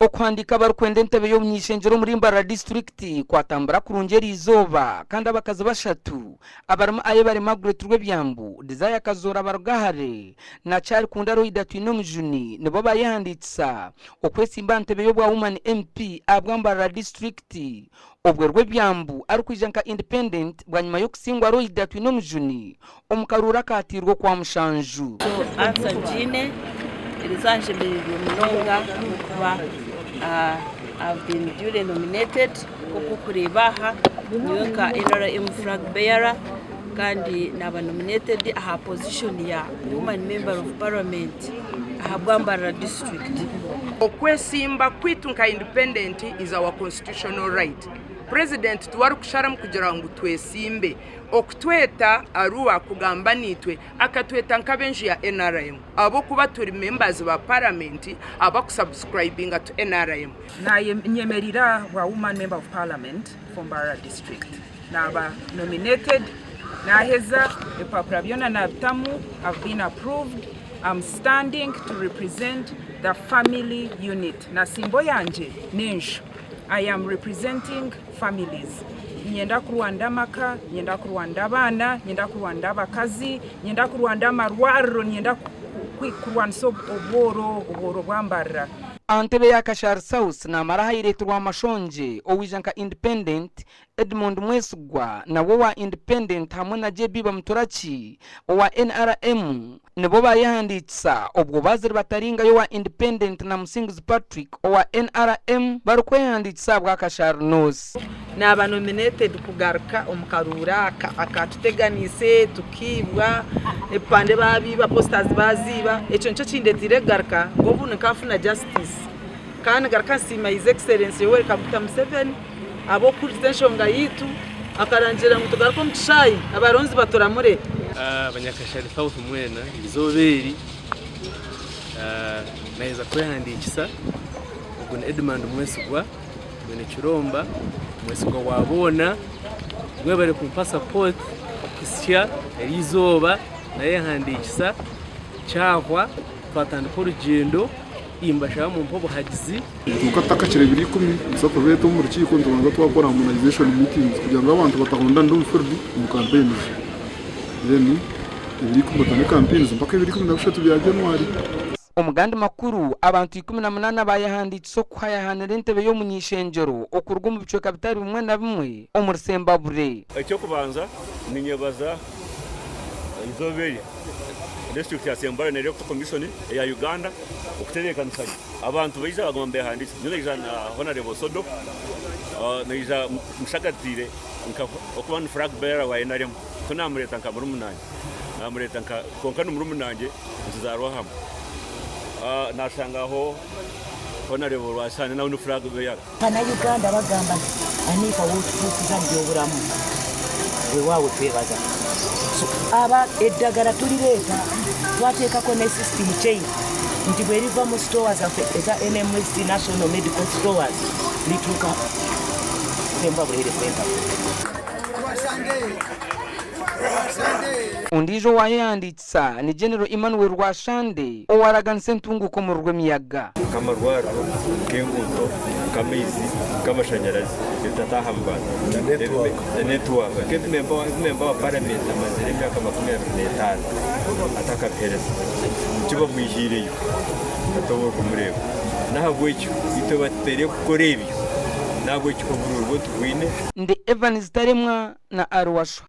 Okwandika barukwenda ntebe yo mnyishenjero muri Mbarara district kwatambura kurungera izoba kandi abakazi bashatu abarimo aye bari Margaret Rwebyambu Desire Kazora barugahare na Chari Kundaro idatwino mjuni nebo baayehandiikisa okwetsimba ntebe yo bwa woman MP abwa Mbarara district obwe Rwebyambu arukwijanka independent bwa nyuma yo kusingwa ro idatwino mjuni omukarura katirwo kwa mushanju Ansangine Elizanje Munonga kuba I've been duly nominated Okumbireeba niweka NRM flag bearer kandi naba nominated aha position ya woman member of parliament aha Mbarara district. Okwetsimba kwitunka independent is our constitutional right. President tuwarukusharamu kugira ngo twesimbe okutweta aruwa kugamba nitwe akatweta nkabenji ya NRM abo kuba turi members ba parliament aba kusubscribing to NRM na nyemerira wa woman member of parliament from Mbarara district naba nominated na heza epapura byona na bitamu have been approved. I'm standing to represent the family unit na simbo yanje nenju. I am representing families. Nyenda kuruanda maka, nyenda kuruanda abana, nyenda kuruanda abakazi, nyenda kuruanda amarwariro, nyenda kuruanda obworo bwa Mbarara. Antebe ya Kashar South na maraha ireturwa mashonje owijanka independent Edmond Mwesugwa na wowa independent hamwe na JB Bamuturachi owa NRM nebo baayehandiikisa obwo baziri bataringa yo wa independent na Musinguzi Patrick owa NRM barukwehandiikisa bwa Kashar North naba nominated kugaruka omukarura akatuteganise tukibwa epande babiba posters baziba echo ncho kindetire garuka ngobu nkafuna justice kandi garuka sima his excellency Yoweri Kaguta Museveni abo kuri tenshonga yitu akarangira ngo tugaruka mutshayi abaronzi batoramure abanyakashari South mwena izoberi naiza kwehandiikisa ubwo Edmund Mwesugwa mwene Kiromba Mwesugwa wabona mwe bari ku passport okisya erizoba nayehandiikisa cyahwa twatandika urugendo imbashaka mu mpobo hagizi tukatakakire 2010 soko beto mu rukiko ndumva twakora harmonization meetings kugira ngo abantu batakunda ndumfurdi mu campaigns then 2010 campaigns mpaka 2013 bya January. Omuganda makuru abantu 18 baayehandiikisa okwayahanira entebe yo munyishenjero okurwa mu bice kabitari bimwe na bimwe omurisemba bure icyo kubanza ninyebaza izoberi district ya Mbarara na Electoral Commission ya Uganda okuterekanisa abantu bayiza bagomba handitse none ijana honorable Sodo na ija mushagatire okuba flag bearer wa NRM tunamureta nka murumunanje namureta nka konkana murumunanje nzizarwa hamwe nashangaho honorable wasane na unu flag bearer kana Uganda bagamba anika wotukuza byoburamu wewawe twebaza aba eddagala tulireta twateekako ne system change nti bweriva mu stores eza NMS National Medical Stores lituuka Tembabulere Center. Ondijo waayehandiikisa ni General Emmanuel Rwashande owaraganise ntunguko mu rw'emiyaga kamarwaro kenguto kamizi kamashanyarazi tatahambana network kete member wa parliament amazire myaka 25 ataka pereza kiba mwihireyo atobo kumureba nahabwo icyo ito batere kukorebyo nabwo cyo kubururwo twine ndi Evans Taremwa na Arwasho.